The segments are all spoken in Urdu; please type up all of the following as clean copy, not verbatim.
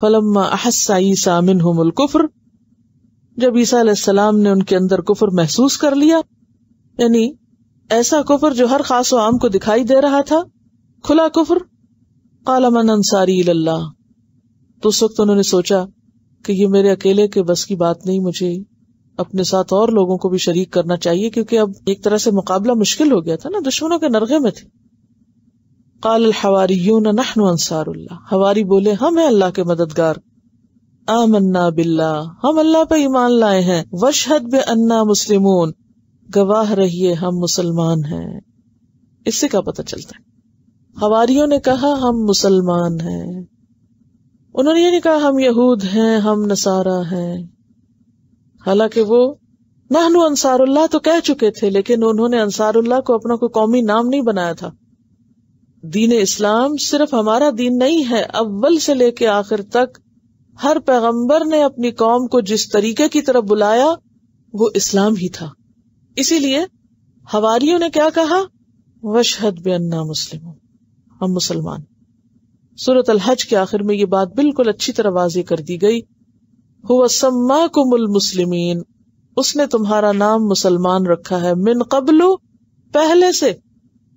فلما احس عیسیٰ منہم الکفر، جب عیسیٰ علیہ السلام نے ان کے اندر کفر محسوس کر لیا، یعنی ایسا کفر جو ہر خاص و عام کو دکھائی دے رہا تھا، کھلا کفر، قال من انصاری الی اللہ، تو اس وقت انہوں نے سوچا کہ یہ میرے اکیلے کے بس کی بات نہیں، مجھے اپنے ساتھ اور لوگوں کو بھی شریک کرنا چاہیے، کیونکہ اب ایک طرح سے مقابلہ مشکل ہو گیا تھا نا، دشمنوں کے نرغے میں تھے۔ قال الحواریون نحن انصار اللہ، حواری بولے ہم ہیں اللہ کے مددگار، آمنا باللہ، ہم اللہ پہ ایمان لائے ہیں، واشہد بأننا مسلمون، گواہ رہیے ہم مسلمان ہیں۔ اس سے کیا پتہ چلتا ہے؟ حواریوں نے کہا ہم مسلمان ہیں، انہوں نے یہ نہیں کہا ہم یہود ہیں، ہم نصارہ ہیں، حالانکہ وہ نحن انصار اللہ تو کہہ چکے تھے، لیکن انہوں نے انصار اللہ کو اپنا کوئی قومی نام نہیں بنایا تھا۔ دین اسلام صرف ہمارا دین نہیں ہے، اول سے لے کے آخر تک ہر پیغمبر نے اپنی قوم کو جس طریقے کی طرف بلایا وہ اسلام ہی تھا۔ اسی لیے حواریوں نے کیا کہا؟ واشہد بأننا مسلمون، ہم مسلمان۔ سورۃ الحج کے آخر میں یہ بات بالکل اچھی طرح واضح کر دی گئی، هو سماکم المسلمین، اس نے تمہارا نام مسلمان رکھا ہے، من قبل، پہلے سے،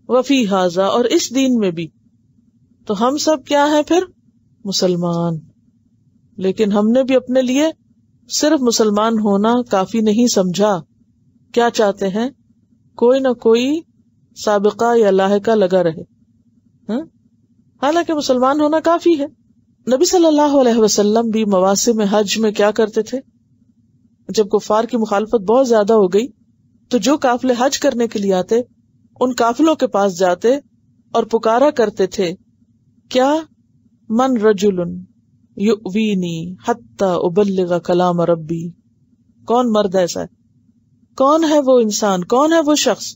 وفی ھذا، اور اس دین میں بھی۔ تو ہم سب کیا ہیں پھر؟ مسلمان۔ لیکن ہم نے بھی اپنے لیے صرف مسلمان ہونا کافی نہیں سمجھا، کیا چاہتے ہیں؟ کوئی نہ کوئی سابقہ یا لاحقہ لگا رہے، حالانکہ مسلمان ہونا کافی ہے۔ نبی صلی اللہ علیہ وسلم بھی مواسم حج میں کیا کرتے تھے؟ جب کفار کی مخالفت بہت زیادہ ہو گئی تو جو قافلے حج کرنے کے لیے آتے ان قافلوں کے پاس جاتے اور پکارا کرتے تھے، کیا؟ من رجل یؤوینی حتی ابلغ کلام ربی، کون مرد ایسا ہے، کون ہے وہ انسان، کون ہے وہ شخص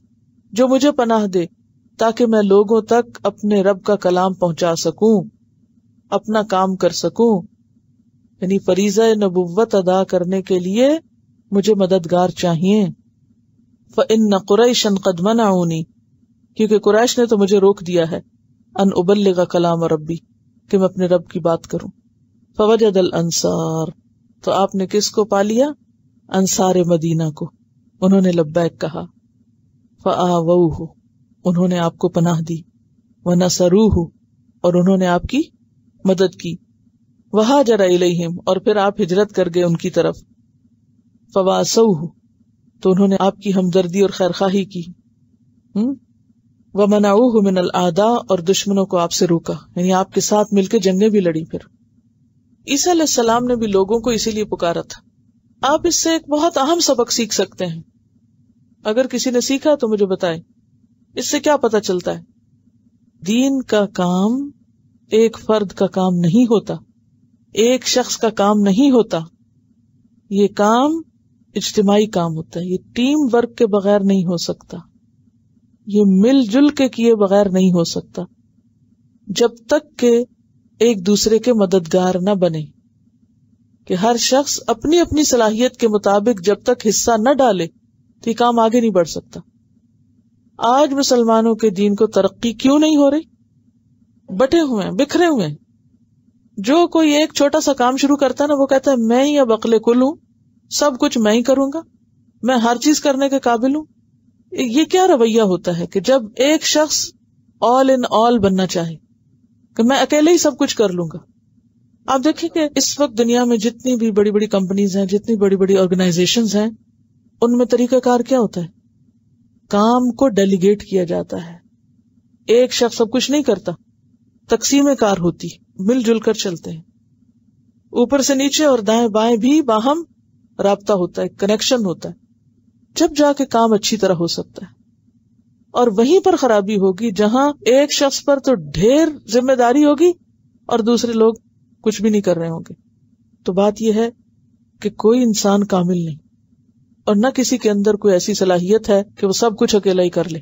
جو مجھے پناہ دے تاکہ میں لوگوں تک اپنے رب کا کلام پہنچا سکوں، اپنا کام کر سکوں، یعنی فریضہ نبوت ادا کرنے کے لیے مجھے مددگار چاہیے۔ فإن قریشا قد منعونی، کیونکہ قریش نے تو مجھے روک دیا ہے، ان ابلغ کلام ربی، کہ میں اپنے رب کی بات کروں۔ فوجد الانصار، تو آپ نے کس کو پا لیا؟ انصار مدینہ کو، انہوں نے لبیک کہا۔ فآووہ، انہوں نے آپ کو پناہ دی، ونصروہ، اور انہوں نے آپ کی مدد کی، وہاجر الیہم، اور پھر آپ ہجرت کر گئے ان کی طرف، فواسوہ، تو انہوں نے آپ کی ہمدردی اور خیرخواہی کی، ومنعوہ من الاعداء، اور دشمنوں کو آپ سے روکا، یعنی آپ کے ساتھ مل کے جنگیں بھی لڑی۔ پھر عیسیٰ علیہ السلام نے بھی لوگوں کو اسی لیے پکارا تھا۔ آپ اس سے ایک بہت اہم سبق سیکھ سکتے ہیں، اگر کسی نے سیکھا تو مجھے بتائیں۔ اس سے کیا پتہ چلتا ہے؟ دین کا کام ایک فرد کا کام نہیں ہوتا، ایک شخص کا کام نہیں ہوتا، یہ کام اجتماعی کام ہوتا ہے، یہ ٹیم ورک کے بغیر نہیں ہو سکتا، یہ مل جل کے کیے بغیر نہیں ہو سکتا، جب تک کہ ایک دوسرے کے مددگار نہ بنے، کہ ہر شخص اپنی اپنی صلاحیت کے مطابق جب تک حصہ نہ ڈالے تو یہ کام آگے نہیں بڑھ سکتا۔ آج مسلمانوں کے دین کو ترقی کیوں نہیں ہو رہی؟ بٹے ہوئے ہیں، بکھرے ہوئے ہیں۔ جو کوئی ایک چھوٹا سا کام شروع کرتا ہے نا، وہ کہتا ہے میں ہی اب عقل کل ہوں، سب کچھ میں ہی کروں گا، میں ہر چیز کرنے کے قابل ہوں۔ یہ کیا رویہ ہوتا ہے کہ جب ایک شخص آل ان آل بننا چاہے کہ میں اکیلے ہی سب کچھ کر لوں گا۔ آپ دیکھیں کہ اس وقت دنیا میں جتنی بھی بڑی بڑی کمپنیز ہیں، جتنی بڑی بڑی آرگنائزیشنز ہیں، ان میں طریقہ کار کیا ہوتا ہے؟ کام کو ڈیلیگیٹ کیا جاتا ہے، ایک شخص سب کچھ نہیں کرتا، تقسیم کار ہوتی، مل جل کر چلتے ہیں، اوپر سے نیچے اور دائیں بائیں بھی باہم رابطہ ہوتا ہے، کنیکشن ہوتا ہے، جب جا کے کام اچھی طرح ہو سکتا ہے۔ اور وہیں پر خرابی ہوگی جہاں ایک شخص پر تو ڈھیر ذمہ داری ہوگی اور دوسرے لوگ کچھ بھی نہیں کر رہے ہوں گے۔ تو بات یہ ہے کہ کوئی انسان کامل نہیں، اور نہ کسی کے اندر کوئی ایسی صلاحیت ہے کہ وہ سب کچھ اکیلا ہی کر لے۔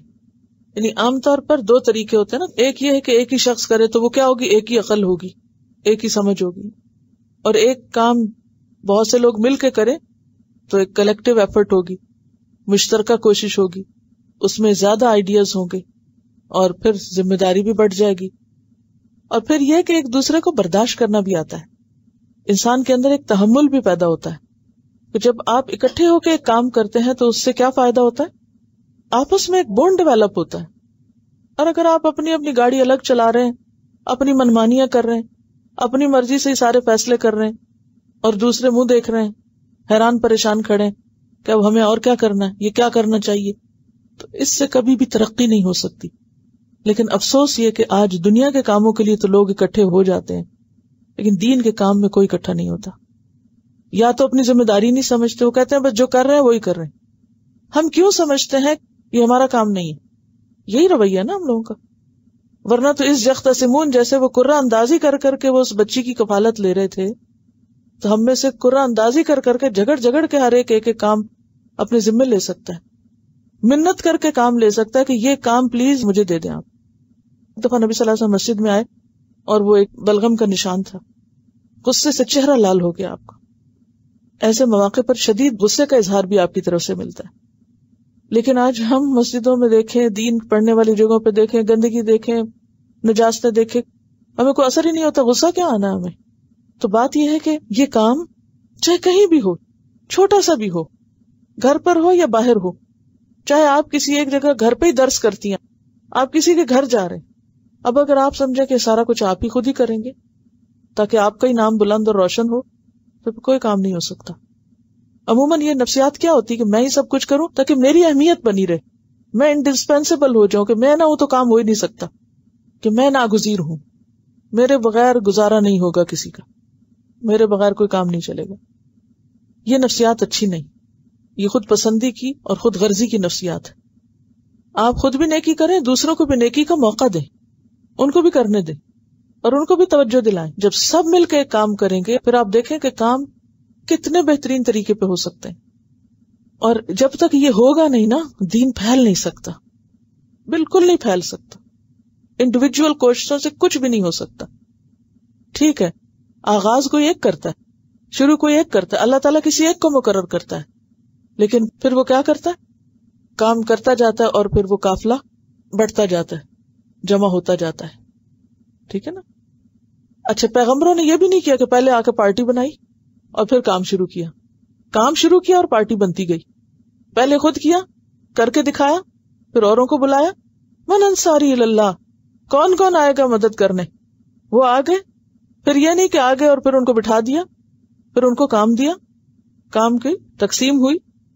یعنی عام طور پر دو طریقے ہوتے ہیں نا، ایک یہ ہے کہ ایک ہی شخص کرے تو وہ کیا ہوگی، ایک ہی عقل ہوگی، ایک ہی سمجھ ہوگی، اور ایک کام بہت سے لوگ مل کے کریں تو ایک کلیکٹیو ایفرٹ ہوگی، مشترکہ کوشش ہوگی، اس میں زیادہ آئیڈیاز ہوں گے اور پھر ذمہ داری بھی بڑھ جائے گی، اور پھر یہ کہ ایک دوسرے کو برداشت کرنا بھی آتا ہے۔ انسان کے اندر ایک تحمل بھی پیدا ہوتا ہے کہ جب آپ اکٹھے ہو کے ایک کام کرتے ہیں تو اس سے کیا فائدہ ہوتا ہے؟ آپس میں ایک بونڈ ڈیولپ ہوتا ہے. اور اگر آپ اپنی اپنی گاڑی الگ چلا رہے ہیں، اپنی منمانیاں کر رہے ہیں، اپنی مرضی سے ہی سارے فیصلے کر رہے ہیں اور دوسرے منہ دیکھ رہے ہیں، حیران پریشان کھڑے ہیں کہ اب ہمیں اور کیا کرنا ہے، یہ کیا کرنا چاہیے، تو اس سے کبھی بھی ترقی نہیں ہو سکتی. لیکن افسوس یہ کہ آج دنیا کے کاموں کے لیے تو لوگ اکٹھے ہو جاتے ہیں، لیکن دین کے کام میں کوئی اکٹھا نہیں ہوتا. یا تو اپنی ذمہ داری نہیں سمجھتے، وہ کہتے ہیں بس جو کر رہے ہیں وہی کر رہے ہیں. ہم کیوں سمجھتے ہیں یہ ہمارا کام نہیں ہے؟ یہی رویہ ہے نا ہم لوگوں کا. ورنہ تو اس یختصمون جیسے وہ قرہ اندازی کر کر کے وہ اس بچی کی کفالت لے رہے تھے، تو ہم میں سے قرہ اندازی کر کر کے جھگڑ کے ہر ایک کام اپنے ذمہ لے سکتا ہے، منت کر کے کام لے سکتا ہے کہ یہ کام پلیز مجھے دے دیں آپ. ایک دفعہ نبی صلی اللہ علیہ وسلم مسجد میں آئے اور وہ ایک بلغم کا نشان تھا، غصے سے چہرہ لال ہو گیا آپ کا. ایسے مواقع پر شدید غصے کا اظہار بھی آپ کی طرف سے ملتا ہے. لیکن آج ہم مسجدوں میں دیکھیں، دین پڑھنے والی جگہوں پہ دیکھیں، گندگی دیکھیں، نجاستیں دیکھیں، ہمیں کوئی اثر ہی نہیں ہوتا. غصہ کیا آنا ہمیں؟ تو بات یہ ہے کہ یہ کام چاہے کہیں بھی ہو، چھوٹا سا بھی ہو، گھر پر ہو یا باہر ہو، چاہے آپ کسی ایک جگہ گھر پہ ہی درس کرتی ہیں، آپ کسی کے گھر جا رہے ہیں، اب اگر آپ سمجھیں کہ سارا کچھ آپ ہی خود ہی کریں گے تاکہ آپ کا ہی نام بلند اور روشن ہو، تو کوئی کام نہیں ہو سکتا. عموماً یہ نفسیات کیا ہوتی ہے کہ میں ہی سب کچھ کروں تاکہ میری اہمیت بنی رہے، میں انڈسپینسیبل ہو جاؤں، کہ میں نہ ہوں تو کام ہو ہی نہیں سکتا، کہ میں ناگزیر ہوں، میرے بغیر گزارا نہیں ہوگا کسی کا، میرے بغیر کوئی کام نہیں چلے گا. یہ نفسیات اچھی نہیں، یہ خود پسندی کی اور خود غرضی کی نفسیات ہے. آپ خود بھی نیکی کریں، دوسروں کو بھی نیکی کا موقع دیں، ان کو بھی کرنے دیں اور ان کو بھی توجہ دلائیں. جب سب مل کے ایک کام کریں گے پھر آپ دیکھیں کہ کام کتنے بہترین طریقے پہ ہو سکتے ہیں. اور جب تک یہ ہوگا نہیں نا، دین پھیل نہیں سکتا، بالکل نہیں پھیل سکتا. انڈیویجول کوششوں سے کچھ بھی نہیں ہو سکتا. ٹھیک ہے، آغاز کوئی ایک کرتا ہے، شروع کوئی ایک کرتا ہے، اللہ تعالیٰ کسی ایک کو مقرر کرتا ہے، لیکن پھر وہ کیا کرتا ہے؟ کام کرتا جاتا ہے اور پھر وہ قافلہ بڑھتا جاتا ہے، جمع ہوتا جاتا ہے. ٹھیک ہے نا؟ اچھا، پیغمبروں نے یہ بھی نہیں کیا کہ پہلے آ کے پارٹی بنائی اور پھر کام شروع کیا. کام شروع کیا اور پارٹی بنتی گئی. پہلے خود کیا، کر کے دکھایا، پھر اوروں کو بلایا. من انصاری اللہ، کون کون آئے گا مدد کرنے؟ وہ آ گئے. پھر یہ نہیں کہ آ گئے اور پھر ان کو بٹھا دیا، پھر ان کو کام دیا، کام کی تقسیم ہوئی،